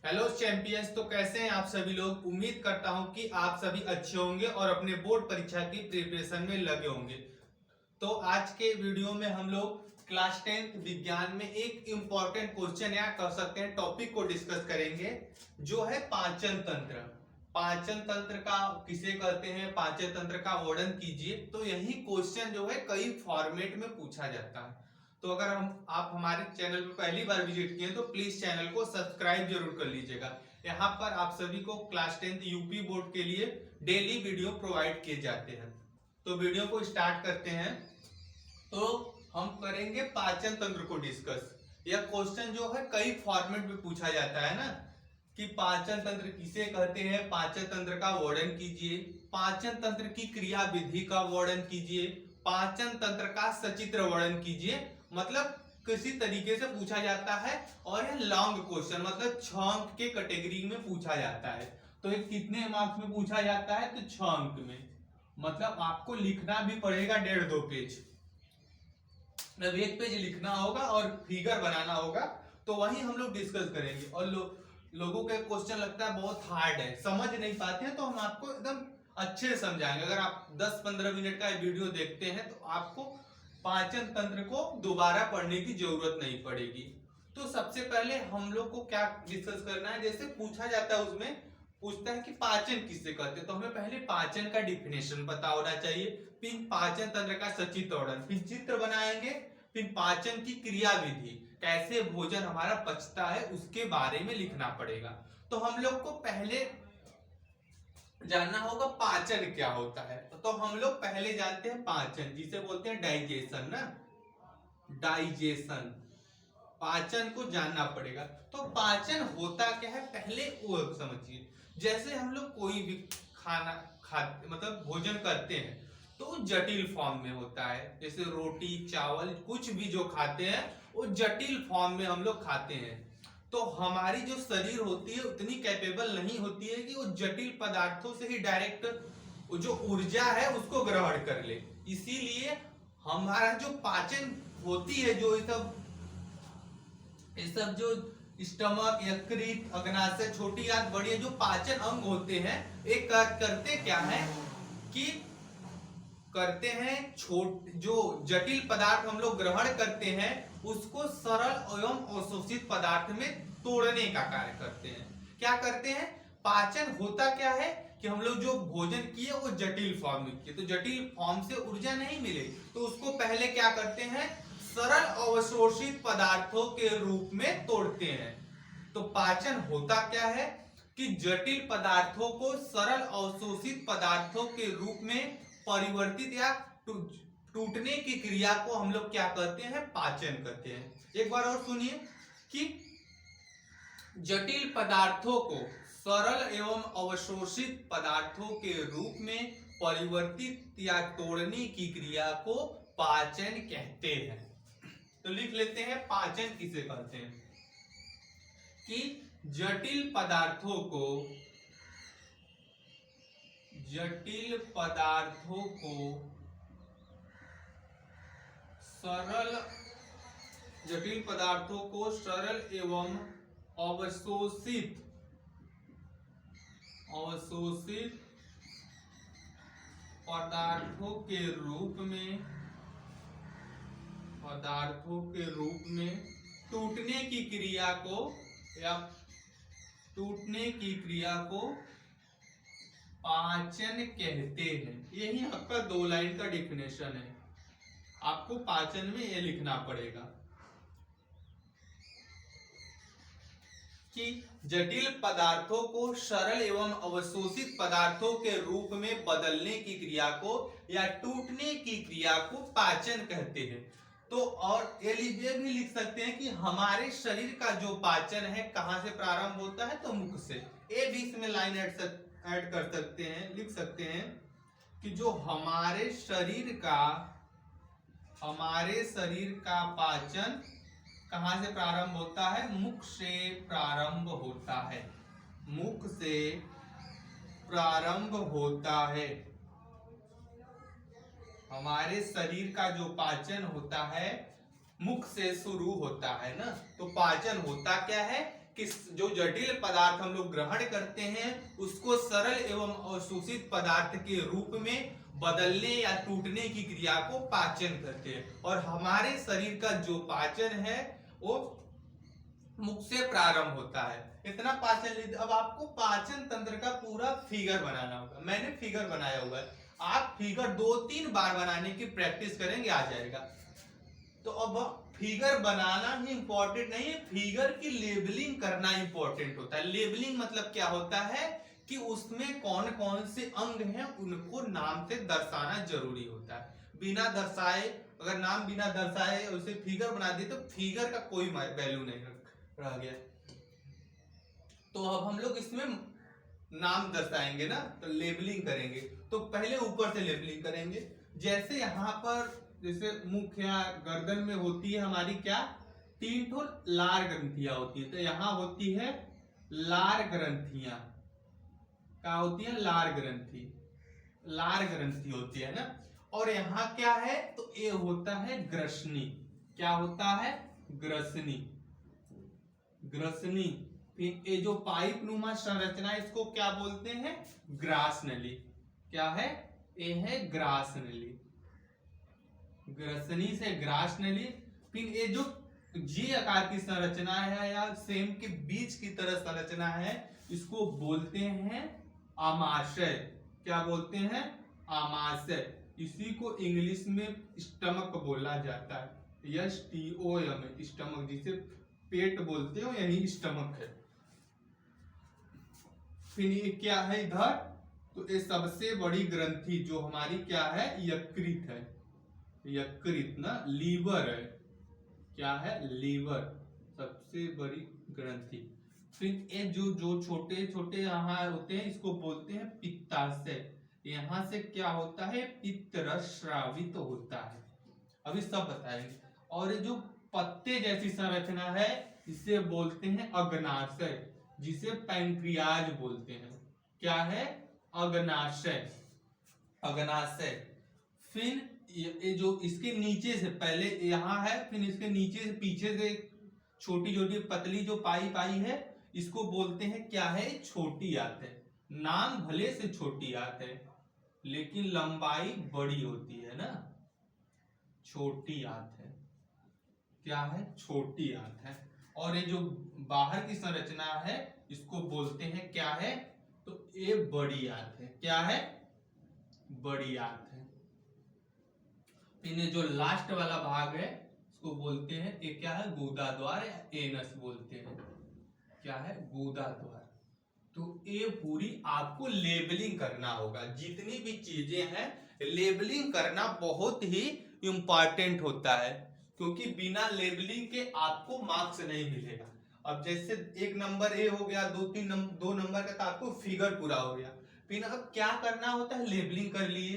Hello champions. तो कैसे हैं आप सभी लोग। उम्मीद करता हूं कि आप सभी अच्छे होंगे और अपने बोर्ड परीक्षा की प्रिपरेशन में लगे होंगे। तो आज के वीडियो में हम लोग क्लास 10th विज्ञान में एक इंपॉर्टेंट क्वेश्चन या कह सकते हैं टॉपिक को डिस्कस करेंगे, जो है पाचन तंत्र। पाचन तंत्र का किसे कहते हैं, पाचन तंत्र का वर्णन कीजिए। तो यही क्वेश्चन जो है कई फॉर्मेट में पूछा जाता है। तो अगर आप हमारे चैनल पर पहली बार विजिट किए तो प्लीज चैनल को सब्सक्राइब जरूर कर लीजिएगा। यहाँ पर आप सभी को क्लास 10th यूपी बोर्ड के लिए डेली वीडियो प्रोवाइड किए जाते हैं। तो वीडियो को स्टार्ट करते हैं। तो हम करेंगे पाचन तंत्र को डिस्कस। यह क्वेश्चन जो है कई फॉर्मेट में पूछा जाता है ना, कि पाचन तंत्र किसे कहते हैं, पाचन तंत्र का वर्णन कीजिए, पाचन तंत्र की क्रिया विधि का वर्णन कीजिए, पाचन तंत्र का सचित्र वर्णन कीजिए। मतलब किसी तरीके से पूछा जाता है और यह लॉन्ग क्वेश्चन मतलब 6 अंक के कैटेगरी में पूछा जाता है। तो ये कितने मार्क्स में पूछा जाता है, तो 6 अंक में। मतलब आपको लिखना भी पड़ेगा 1.5-2 पेज, मतलब 1 पेज लिखना होगा और फिगर बनाना होगा। तो वही हम लोग डिस्कस करेंगे। और लोगों के क्वेश्चन लगता है बहुत हार्ड है, समझ नहीं पाते हैं, तो हम आपको एकदम अच्छे से समझाएंगे। अगर आप 10-15 मिनट का वीडियो देखते हैं तो आपको पाचन तंत्र को दोबारा पढ़ने की जरूरत नहीं पड़ेगी। तो सबसे पहले हम लोग को क्या डिस्कस करना है, जैसे पूछा जाता है उसमें पूछता है कि पाचन किससे कहते हैं, तो हमें पहले पाचन का डिफिनेशन पता होना चाहिए, फिर पाचन तंत्र का सचित्र वर्णन, फिर चित्र बनाएंगे, फिर पाचन की क्रिया विधि, कैसे भोजन हमारा पचता है उसके बारे में लिखना पड़ेगा। तो हम लोग को पहले जानना होगा पाचन क्या होता है। तो हम लोग पहले जानते हैं पाचन, जिसे बोलते हैं डाइजेशन ना, डाइजेशन। पाचन को जानना पड़ेगा। तो पाचन होता क्या है पहले वो समझिए। जैसे हम लोग कोई भी खाना खाते मतलब भोजन करते हैं तो जटिल फॉर्म में होता है। जैसे रोटी चावल कुछ भी जो खाते हैं वो जटिल फॉर्म में हम लोग खाते हैं। तो हमारी जो शरीर होती है उतनी कैपेबल नहीं होती है कि वो जटिल पदार्थों से ही डायरेक्ट जो ऊर्जा है उसको ग्रहण कर ले। इसीलिए हमारा जो पाचन होती है, जो ये सब जो स्टमक यकृत अग्नाशय छोटी आंत बड़ी जो पाचन अंग होते हैं, एक करते क्या है कि करते हैं जो जटिल पदार्थ हम लोग ग्रहण करते हैं उसको सरल एवं अवशोषित पदार्थ में तोड़ने का कार्य करते हैं। क्या करते हैं, पाचन होता क्या है कि हम लोग जो भोजन किए वो जटिल फॉर्म में किए, तो जटिल फॉर्म से ऊर्जा नहीं मिले तो उसको पहले क्या करते हैं, सरल अवशोषित पदार्थों के रूप में तोड़ते हैं। तो पाचन होता क्या है कि जटिल पदार्थों को सरल अवशोषित पदार्थों के रूप में परिवर्तित या टूटने की क्रिया को हम लोग क्या कहते हैं, पाचन कहते हैं। एक बार और सुनिए कि जटिल पदार्थों को सरल एवं अवशोषित पदार्थों के रूप में परिवर्तित या तोड़ने की क्रिया को पाचन कहते हैं। तो लिख लेते हैं पाचन किसे कहते हैं, कि जटिल पदार्थों को सरल एवं अवशोषित पदार्थों के रूप में टूटने की क्रिया को पाचन कहते हैं। यही आपका 2 लाइन का डिफिनेशन है। आपको पाचन में ये लिखना पड़ेगा कि जटिल पदार्थों को सरल एवं अवशोषित पदार्थों के रूप में बदलने की क्रिया को या टूटने की क्रिया को पाचन कहते हैं। तो और ये भी लिख सकते हैं कि हमारे शरीर का जो पाचन है कहां से प्रारंभ होता है, तो मुख से। ये भी इसमें लाइन ऐड कर सकते हैं, लिख सकते हैं कि जो हमारे शरीर का पाचन कहां से प्रारंभ होता है, मुख से प्रारंभ होता है। मुख से प्रारंभ होता है। हमारे शरीर का जो पाचन होता है मुख से शुरू होता है ना। तो पाचन होता क्या है कि जो जटिल पदार्थ हम लोग ग्रहण करते हैं उसको सरल एवं अवशोषित पदार्थ के रूप में बदलने या टूटने की क्रिया को पाचन कहते हैं। और हमारे शरीर का जो पाचन है वो मुख से प्रारंभ होता है। इतना पाचन लीजिए। अब आपको पाचन तंत्र का पूरा फिगर बनाना होगा। मैंने फिगर बनाया हुआ है, आप फिगर 2-3 बार बनाने की प्रैक्टिस करेंगे, आ जाएगा। तो अब फिगर बनाना ही इंपॉर्टेंट नहीं है, फिगर की लेबलिंग करना इंपॉर्टेंट होता है। लेबलिंग मतलब क्या होता है कि उसमें कौन कौन से अंग हैं उनको नाम से दर्शाना जरूरी होता है। बिना दर्शाए, अगर नाम बिना दर्शाए उसे फिगर बना दिए तो फिगर का कोई वैल्यू नहीं रह गया। तो अब हम लोग इसमें नाम दर्शाएंगे ना, तो लेबलिंग करेंगे। तो पहले ऊपर से लेबलिंग करेंगे। जैसे यहाँ पर जैसे मुख या गर्दन में होती है हमारी क्या, 3 ठो लार ग्रंथियां होती है। तो यहाँ होती है लार ग्रंथियां। क्या होती है? लार ग्रंथि। लार ग्रंथि होती है ना। और यहाँ क्या है, तो ये होता है ग्रसनी। क्या होता है? ग्रसनी। ग्रसनी। फिर ये जो पाइप नुमा संरचना इसको क्या बोलते हैं? ग्रास नली। क्या है? ये है ग्रास नली। ग्रसनी से ग्रास नली। फिर ये जो जी आकार की संरचना है या सेम के बीच की तरह संरचना है इसको बोलते हैं आमाशय। क्या बोलते हैं? आमाशय। इसी को इंग्लिश में स्टमक बोला जाता है। STOM, stomach. जिसे पेट बोलते हो यही स्टमक है। फिर ये क्या है इधर, तो ये सबसे बड़ी ग्रंथि जो हमारी क्या है, यकृत है। यकृत ना, लीवर है। क्या है? लीवर, सबसे बड़ी ग्रंथि। फिर ये जो जो छोटे छोटे यहाँ होते हैं इसको बोलते हैं पित्ताशय। यहाँ से क्या होता है, पित्त रस स्रावित होता है। अभी सब बताएंगे। और ये जो पत्ते जैसी संरचना है इसे बोलते हैं अग्नाशय, जिसे पैंक्रियाज बोलते हैं। क्या है? अग्नाशय। अग्नाशय। फिर ये जो इसके नीचे से पहले यहाँ है, फिर इसके नीचे से पीछे से छोटी छोटी पतली जो पाइप आई है इसको बोलते हैं क्या है, छोटी आंत है। नाम भले से छोटी आंत है लेकिन लंबाई बड़ी होती है ना, छोटी आंत है। क्या है? छोटी आंत है। और ये जो बाहर की संरचना है इसको बोलते हैं क्या है, तो ये बड़ी आंत है। क्या है? बड़ी आंत है। फिर ये जो लास्ट वाला भाग है इसको बोलते हैं, ये क्या है, गूदा द्वार या एनस बोलते हैं। क्या है? गूदा द्वार। तो ये पूरी आपको लेबलिंग करना होगा। जितनी भी चीजें हैं लेबलिंग करना बहुत ही इंपॉर्टेंट होता है, क्योंकि बिना लेबलिंग के आपको मार्क्स नहीं मिलेगा। अब जैसे 1 नंबर ए हो गया, 2 नंबर का, तो आपको फिगर पूरा हो गया। फिर अब क्या करना होता है, लेबलिंग कर लिए,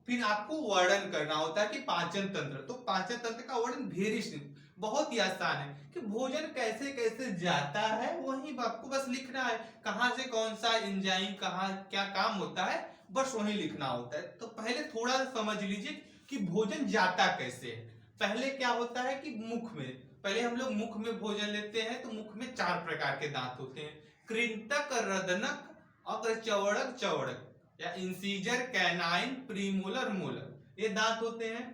फिर आपको वर्णन करना होता है कि पाचन तंत्र। तो पाचन तंत्र का वर्णन वेरी सिंपल, बहुत ही आसान है कि भोजन कैसे कैसे जाता है वही आपको बस लिखना है। कहां से कौन सा एंजाइम कहां क्या काम होता है बस वही लिखना होता है। तो पहले थोड़ा सा समझ लीजिए कि भोजन जाता कैसे है। पहले क्या होता है कि मुख में, पहले हम लोग मुख में भोजन लेते हैं तो मुख में 4 प्रकार के दांत होते हैं, कृंतक, रदनक, अग्रचौड़क, चौड़क या इंसीजर, कैनाइन, प्रीमोलर, मोलर, ये दांत होते हैं।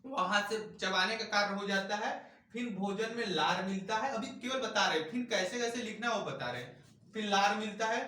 वहां से चबाने का कार्य हो जाता है। फिर भोजन में लार मिलता है, अभी केवल बता रहे, फिर कैसे कैसे लिखना वो बता रहे। फिर लार मिलता है,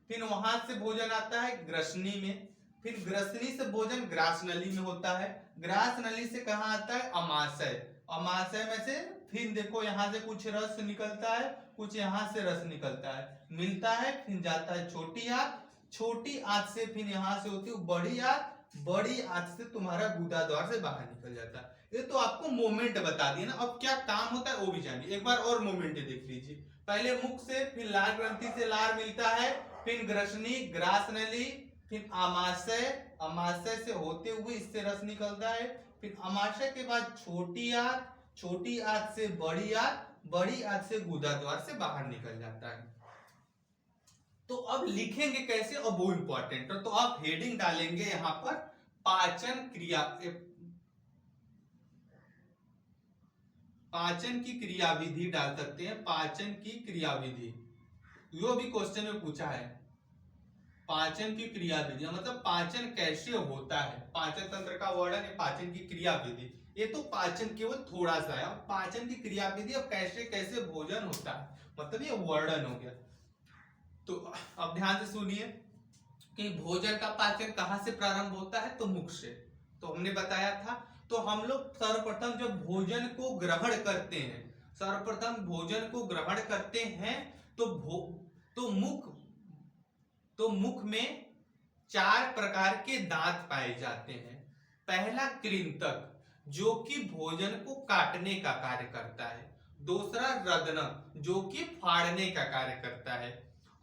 फिर वहां से भोजन आता है ग्रसनी में, फिर ग्रसनी से भोजन ग्रास नली में होता है, ग्रास नली से कहाँ आता है, अमाशय, अमाशय में से फिर देखो यहाँ से कुछ रस निकलता है, कुछ यहाँ से रस निकलता है, मिलता है, फिर जाता है छोटी आंत, छोटी आंत से फिर यहाँ से होती है बड़ी आंत, बड़ी आंत से तुम्हारा गूदा द्वार से बाहर निकल जाता है। ये तो आपको मोमेंट बता दिया ना, अब क्या काम होता है वो भी जानिए। एक बार और मोमेंट देख लीजिए। पहले मुख से, फिर लार ग्रंथि से लार मिलता है, फिर ग्रसनी, ग्रास नली, फिर आमाशय, आमाशय से होते हुए इससे रस निकलता है, फिर आमाशय के बाद छोटी आंत, छोटी आंत से बड़ी आंत, बड़ी आंत से गूदा द्वार से बाहर निकल जाता है। तो अब लिखेंगे कैसे, अब वो इंपॉर्टेंट है। तो आप हेडिंग डालेंगे यहां पर पाचन क्रिया, पाचन की क्रियाविधि डाल सकते हैं, पाचन की क्रियाविधि, यो भी क्वेश्चन में पूछा है। पाचन की क्रियाविधि मतलब पाचन कैसे होता है, पाचन तंत्र का वर्णन है, पाचन की क्रियाविधि। ये तो पाचन केवल थोड़ा सा है, अब पाचन की क्रियाविधि अब कैसे कैसे भोजन होता है, मतलब ये वर्णन हो गया। तो अब ध्यान से सुनिए कि भोजन का पाचन कहां से प्रारंभ होता है, तो मुख से, तो हमने बताया था। तो हम लोग सर्वप्रथम जब भोजन को ग्रहण करते हैं, सर्वप्रथम भोजन को ग्रहण करते हैं तो मुख में 4 प्रकार के दांत पाए जाते हैं। पहला कृंतक, जो कि भोजन को काटने का कार्य करता है। दूसरा रदनक, जो कि फाड़ने का कार्य करता है।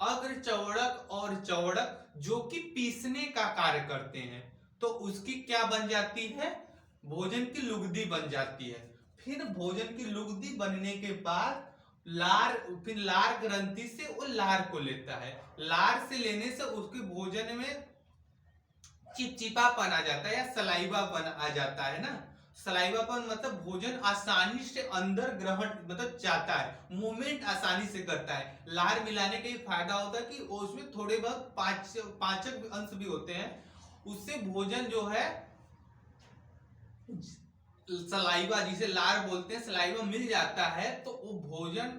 अग्र चौड़क और चौड़क, जो कि पीसने का कार्य करते हैं। तो उसकी क्या बन जाती है, भोजन की लुगदी बन जाती है। फिर भोजन की लुगदी बनने के बाद फिर लार ग्रंथि से वो लार को लेता है, लार से लेने से उसके भोजन में चिपचिपापन आ जाता है या सलाइवापन आ जाता है ना। सलाइवापन मतलब भोजन आसानी से अंदर ग्रहण मतलब जाता है, मूवमेंट आसानी से करता है। लार मिलाने का फायदा होता है कि उसमें थोड़े बहुत पाचक अंश भी होते हैं, उससे भोजन जो है सलाइवा, जिसे लार बोलते हैं, सलाइवा मिल जाता है तो वो भोजन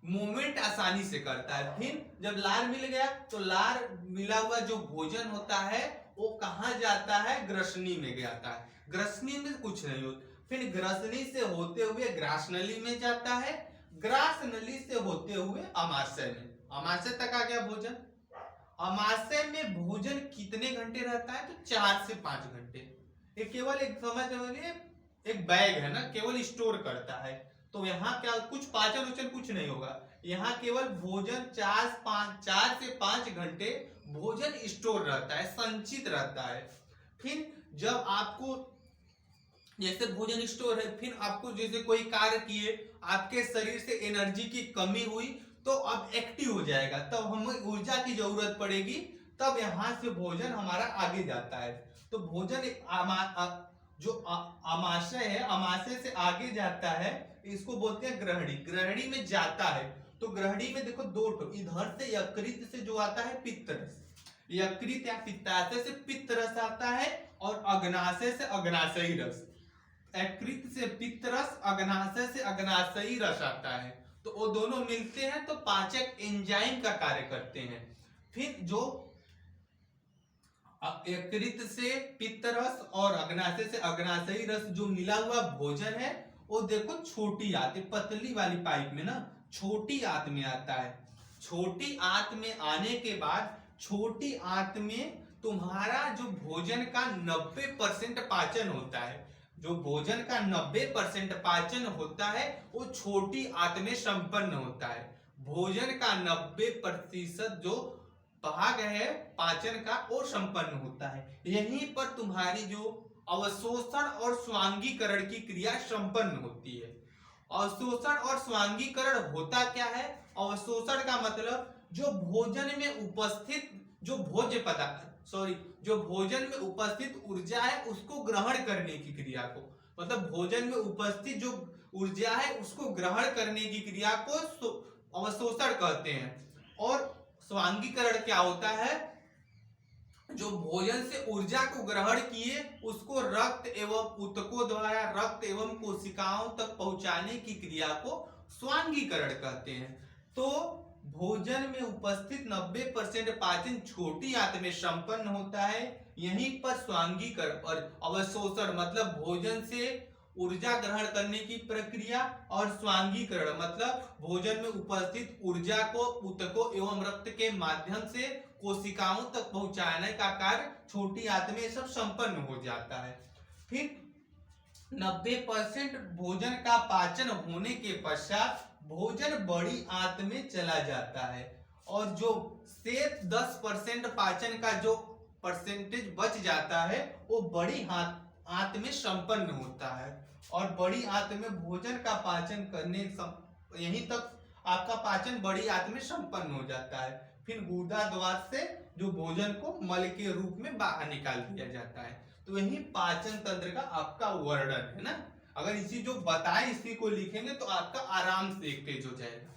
मूवमेंट आसानी से करता है। फिर जब लार मिल गया तो लार मिला हुआ जो भोजन होता है वो कहां जाता है, ग्रसनी में जाता है। ग्रसनी में कुछ नहीं होता, फिर ग्रसनी से होते हुए ग्रासनली में जाता है, ग्रासनली से होते हुए अमाशय में, अमाशय तक आ गया भोजन। अमाशय में भोजन कितने घंटे रहता है, तो 4 से 5 घंटे। ये केवल एक समझ एक बैग है ना, केवल स्टोर करता है। तो यहाँ क्या कुछ पाचन उचन कुछ नहीं होगा, यहाँ केवल भोजन 4 से 5 घंटे भोजन स्टोर रहता है, संचित रहता है। फिर जब आपको जैसे भोजन स्टोर है, फिर आपको जैसे कोई कार्य किए, आपके शरीर से एनर्जी की कमी हुई तो अब एक्टिव हो जाएगा, तब हमें ऊर्जा की जरूरत पड़ेगी, तब यहाँ से भोजन हमारा आगे जाता है। तो भोजन जो अमाशय है, अमाशय से आगे जाता है, इसको बोलते हैं ग्रहणी, ग्रहणी में जाता है। तो ग्रहणी में देखो 2 इधर से यकृत से जो आता है पित्तरस, यकृत या पित्ताशय से पित्तरस आता है, और अग्नाशय से अग्नाशयी रस, यकृत से पित्तरस, अग्नाशय से अग्नाशयी रस आता है। तो वो दोनों मिलते हैं तो पाचक एंजाइम का कार्य करते हैं। फिर जो यकृत से पित्तरस और अग्नाशय से अग्नाशयी रस जो मिला हुआ भोजन है, वो देखो छोटी आंत, पतली वाली पाइप में ना छोटी आंत में आता है। छोटी आंत में आने के बाद छोटी आंत में तुम्हारा जो भोजन का 90% पाचन होता है, जो भोजन का 90% पाचन होता है वो छोटी आंत में संपन्न होता है। भोजन का 90% जो भाग है पाचन का वो संपन्न होता है। यहीं पर तुम्हारी जो अवशोषण और स्वांगीकरण की क्रिया संपन्न होती है। अवशोषण और स्वांगीकरण होता क्या है, अवशोषण का मतलब जो भोजन में उपस्थित जो भोज्य पदार्थ जो भोजन में उपस्थित ऊर्जा है उसको ग्रहण करने की क्रिया को, मतलब भोजन में उपस्थित जो ऊर्जा है उसको ग्रहण करने की क्रिया को अवशोषण कहते हैं। और स्वांगीकरण क्या होता है, जो भोजन से ऊर्जा को ग्रहण किए उसको रक्त एवं ऊतकों द्वारा रक्त एवं कोशिकाओं तक पहुंचाने की क्रिया को स्वांगीकरण कहते हैं। तो भोजन में उपस्थित 90% पाचन छोटी आंत में संपन्न होता है। यहीं पर स्वांगीकरण और अवशोषण मतलब भोजन से ऊर्जा ग्रहण करने की प्रक्रिया, और स्वांगीकरण मतलब भोजन में उपस्थित ऊर्जा को ऊतकों एवं रक्त के माध्यम से कोशिकाओं तक पहुंचाने का कार्य छोटी आंत में सब संपन्न हो जाता है। फिर 90% भोजन का पाचन होने के पश्चात भोजन बड़ी आंत में चला जाता है, और जो शेष 10% पाचन का जो परसेंटेज बच जाता है वो बड़ी आंत में संपन्न होता है। और बड़ी आंत में भोजन का पाचन करने यहीं तक आपका पाचन बड़ी आंत में संपन्न हो जाता है। फिर गुदा द्वार से जो भोजन को मल के रूप में बाहर निकाल दिया जाता है। तो यही पाचन तंत्र का आपका वर्णन है ना। अगर इसी जो बताए इसी को लिखेंगे तो आपका आराम से एक पेज हो जाएगा।